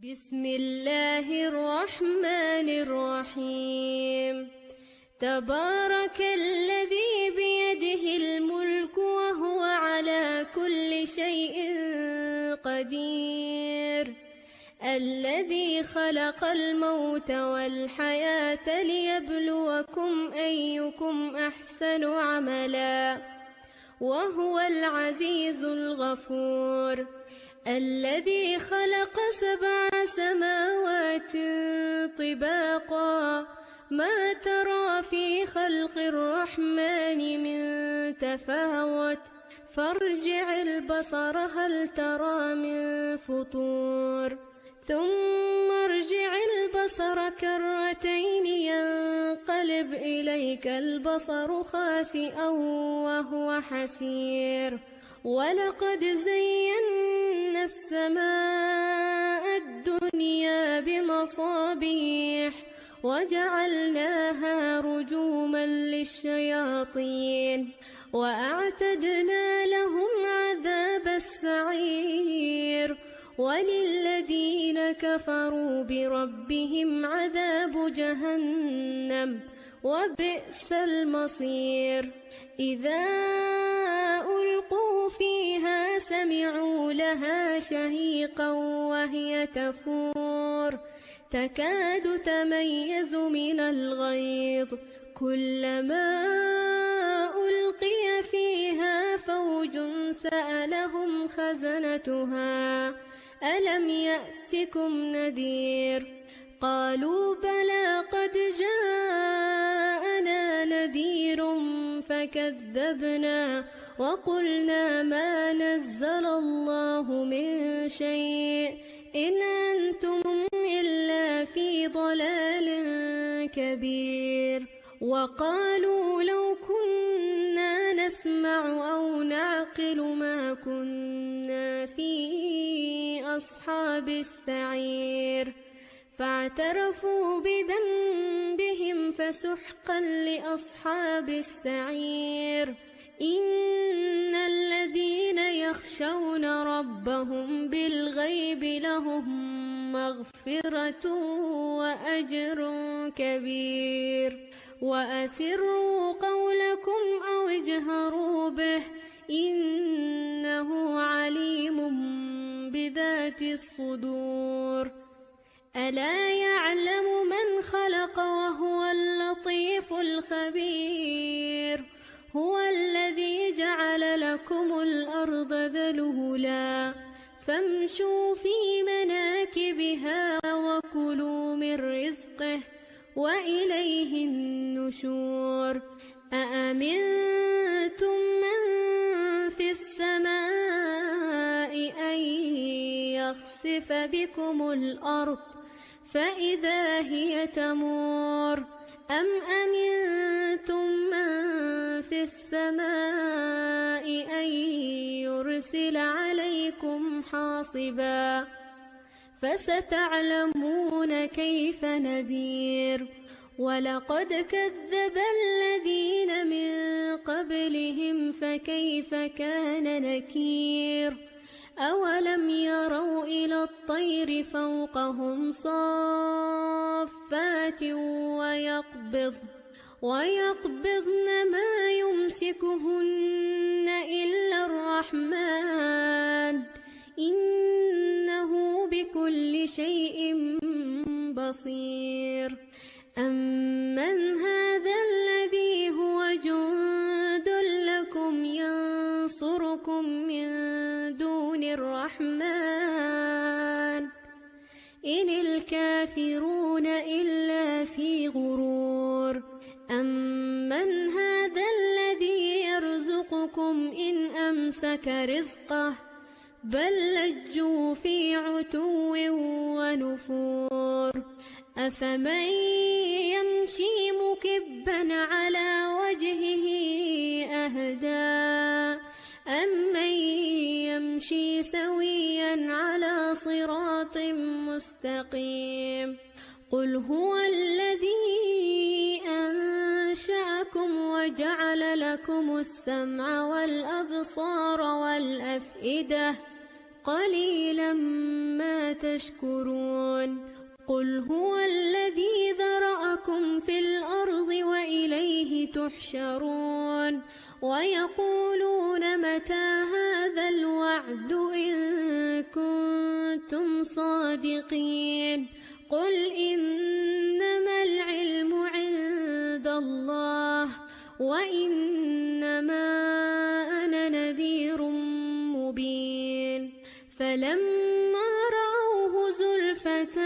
بسم الله الرحمن الرحيم. تبارك الذي بيده الملك وهو على كل شيء قدير، الذي خلق الموت والحياة ليبلوكم أيكم أحسن عملا، وهو العزيز الغفور. الذي خلق 7 سماوات طباقا، ما ترى في خلق الرحمن من تفاوت، فارجع البصر هل ترى من فطور، ثم ارجع البصر كرتين ينقلب إليك البصر خاسئا وهو حسير. ولقد زينا السماء الدنيا بمصابيح وجعلناها رجوما للشياطين وأعتدنا لهم عذاب السعير. وللذين كفروا بربهم عذاب جهنم وبئس المصير. إذا ألقوا فيها سمعوا لها شهيقا وهي تفور، تكاد تميز من الغيظ، كلما ألقي فيها فوج سألهم خزنتها ألم يأتكم نذير؟ قالوا بلى قد جاءنا نذير فكذبنا وقلنا ما نزل الله من شيء إن أنتم إلا في ضلال كبير. وقالوا لو كنا نسمع أو نعقل ما كنا في أصحاب السعير، فاعترفوا بذنبهم فسحقا لأصحاب السعير. إن الذين يخشون ربهم بالغيب لهم مغفرة وأجر كبير. وأسروا قولكم أو اجهروا به إنه عليم بذات الصدور. ألا يعلم من خلق وهو اللطيف الخبير. هو الذي جعل لكم الأرض ذلولا فامشوا في مناكبها وكلوا من رزقه وإليه النشور. أأمنتم من في السماء أن يخسف بكم الأرض فإذا هي تمور، أم أمنتم من في السماء أن يرسل عليكم حاصبا، فستعلمون كيف نذير. ولقد كذب الذين من قبلهم فكيف كان نكير. أولم يروا إلى الطير فوقهم صافات ويقبضن ما يمسكهن إلا الرحمن إنه بكل شيء بصير. أمن هذا الذي هو جند لكم ينصركم من دون الرحمن إن الكافرون إلا في غرور. أمن هذا الذي يرزقكم إن أمسك رزقه بل لجوا في عتو ونفور. أفمن يمشي مكبا على وجهه أهدى أمن يمشي سويا على صراط مستقيم. قل هو الذي أنشأكم وجعل لكم السمع والأبصار والأفئدة قليلا ما تشكرون قل هو الذي ذرأكم في الأرض وإليه تحشرون ويقولون متى هذا الوعد إن كنتم صادقين قل إنما العلم عند الله وإنما أنا نذير مبين فلما رأوه زلفة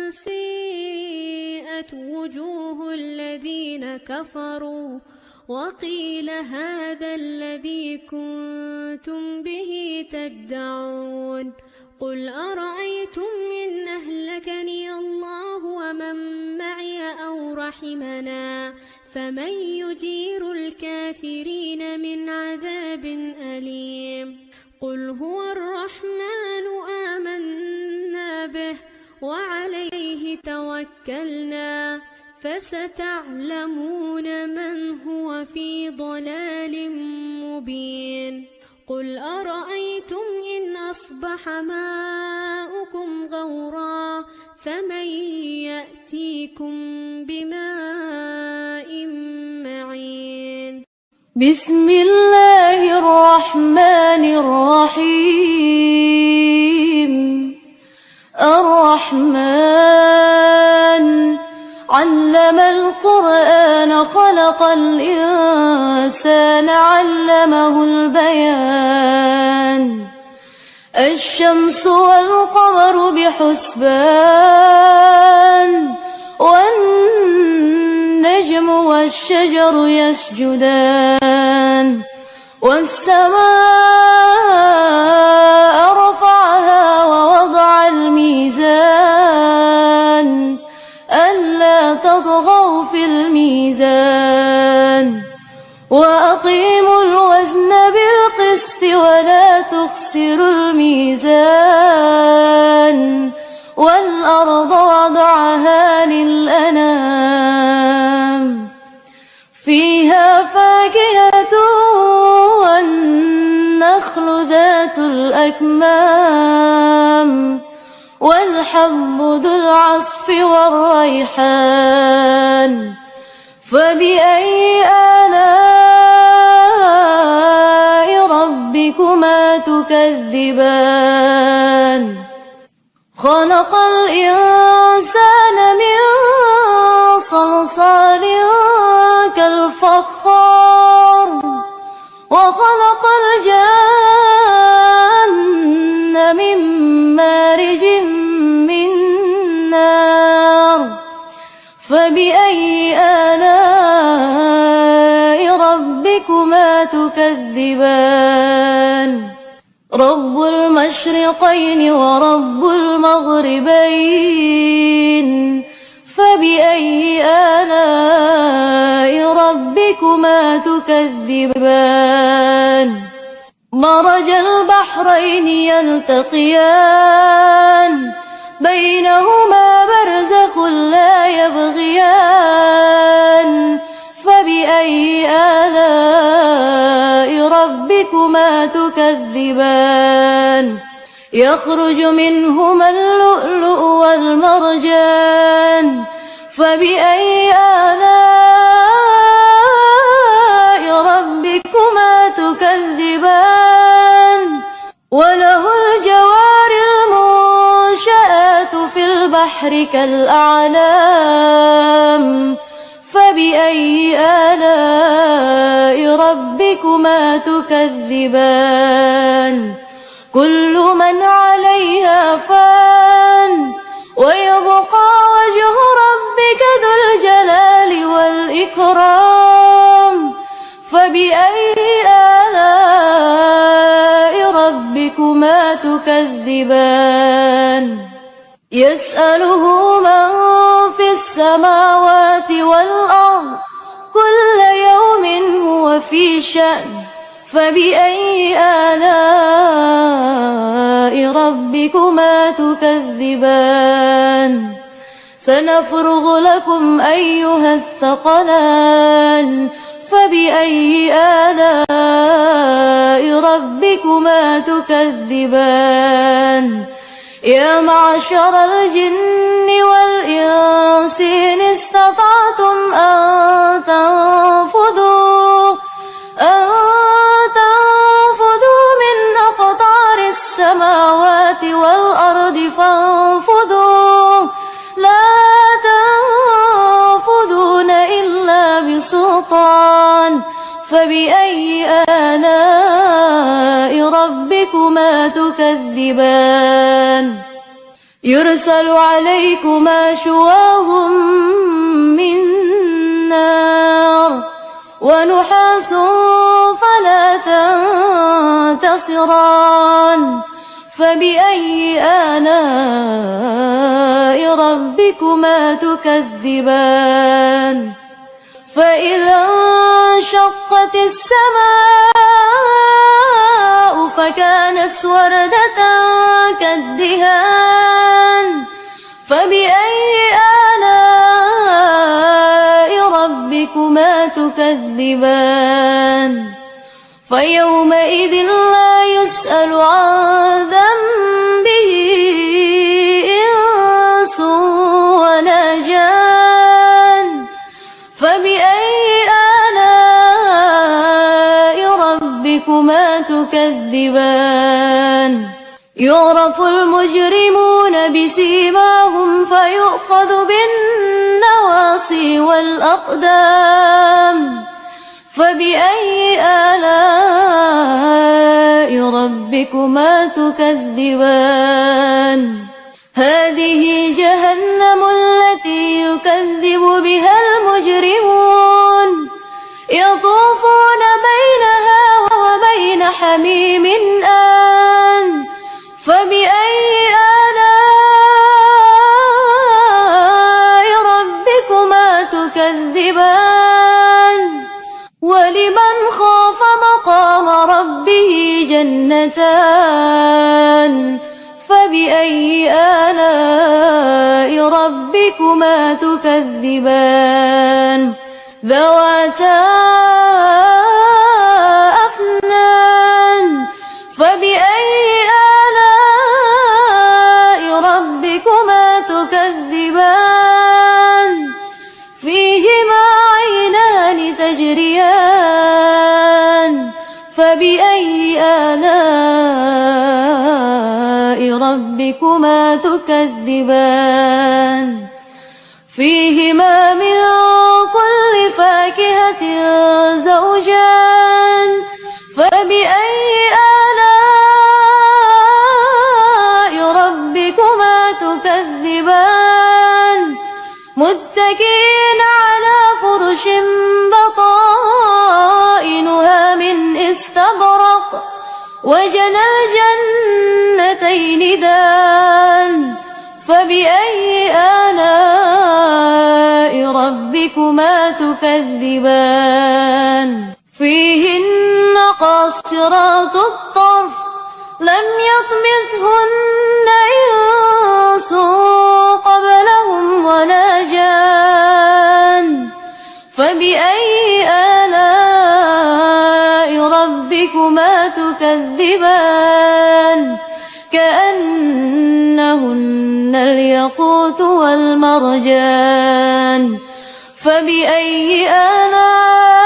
سيئت وجوه الذين كفروا وقيل هذا الذي كنتم به تدعون قل أرأيتم إن أهلكني الله ومن معي أو رحمنا فمن يجير الكافرين من عذاب أليم قل هو الرحمن آمنا به وعليه توكلنا فستعلمون من هو في ضلال مبين قل أرأيتم إن أصبح ماؤكم غورا فمن يأتيكم بماء معين بسم الله الرحمن الرحيم الرحمن علم القرآن خلق الإنسان علمه البيان الشمس والقمر بحسبان والنجم والشجر يسجدان والسماء رفعها ووضع الميزان ألا تطغوا في الميزان وأقيموا الوزن بالقسط ولا تخسروا الميزان والأرض وضعها للأنام فيها فاكهة والنخل ذات الأكمام والحب ذو العصف والريحان فبأي آلاء ربكما تكذبان خلق الإنسان من صلصال كالفخار وخلق الجن من مارج من نار فبأي آلاء ربكما تكذبان رب المشرقين ورب المغربين فبأي آلاء ربكما تكذبان مرج البحرين يلتقيان بينهما برزخ لا يبغيان فبأي آلاء ربكما تكذبان يخرج منهما اللؤلؤ والمرجان فبأي آلاء ربكما تكذبان وله الجوار المنشآت في البحر كالأعلام فبأي آلاء ربكما تكذبان كل من عليها فان ويبقى وجه ربك ذو الجلال والإكرام فبأي آلاء ربكما تكذبان يسأله من في السماوات والأرض كل يوم هو في شأن فبأي آلاء ربكما تكذبان سنفرغ لكم أيها الثقلان فبأي آلاء ربكما تكذبان يا معشر الجن والإنس إن استطعتم أن تنفذوا من أقطار السماوات والأرض فانفذوا لا تنفذون إلا بسلطان فبأي آلاء ربكما تكذبان يرسل عليكما شواظ من نار ونحاس فلا تنتصران فبأي آلاء ربكما تكذبان فإذا انشقت السماء فكانت وردة كالدهان فبأي آلاء ربكما تكذبان فيومئذ لا يسأل عن ذنبه إنس ولا جان فبأي آلاء ربكما تكذبان يعرف المجرمون بسيماهم فيؤخذ بالنواصي والأقدام فبأي آلاء ربكما تكذبان هذه جهنم التي يكذب بها المجرمون يطوفون بينها وبين حميم آن فبأي آلاء ربكما تكذبان ولمن خاف مقام ربه جنتان فبأي آلاء ربكما تكذبان ذواتا أفنان فبأي آلاء ربكما تكذبان فيهما عينان تجريان فبأي آلاء ربكما تكذبان فيهما من كل فاكهة زوجان فبأي آلاء ربكما تكذبان متكئين على فرش بطائنها من استبرق وجنى الجنتين دان فبأي آلاء ربكما تكذبان فيهن قاصرات الطرف لم يطمثهن إنس قبلهم ولا جان فبأي آلاء ربكما تكذبان كأنهن الياقوت والمرجان فبأي آلاء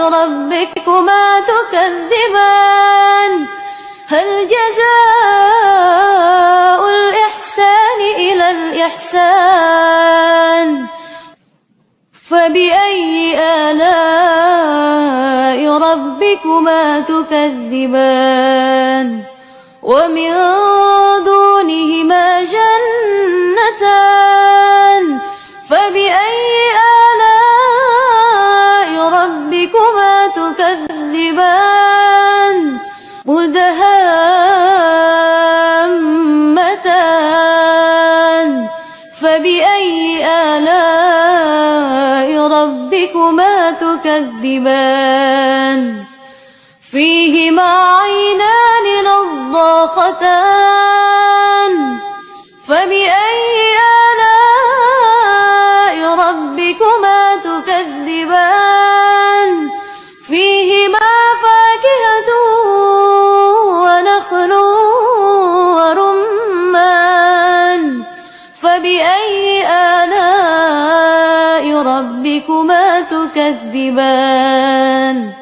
ربكما تكذبان هل جزاء الإحسان إلى الإحسان فبأي آلاء ربكما تكذبان ومن دونهما جنتان فبأي آلاء ربكما تكذبان مدهامتان فبأي آلاء ربكما تكذبان فيهما عينان نضاختان فبأي آلاء ربكما تكذبان تكذبان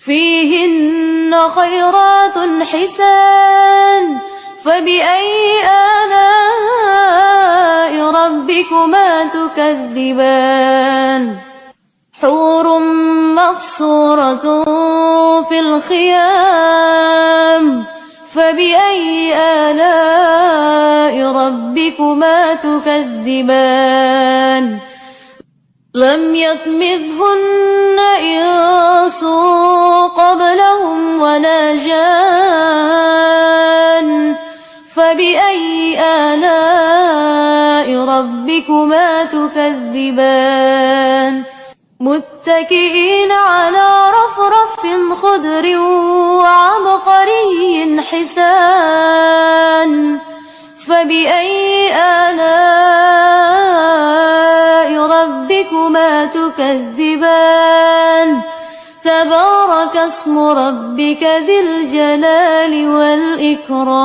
فيهن خيرات حسان فبأي آلاء ربكما تكذبان حور مقصورة في الخيام فبأي آلاء ربكما تكذبان لم يطمثهن إنس قبلهم ولا جان فبأي آلاء ربكما تكذبان متكئين على رفرف خضر وعبقري حسان فبأي آلاء ربكما تكذبان تبارك اسم ربك ذي الجلال والإكرام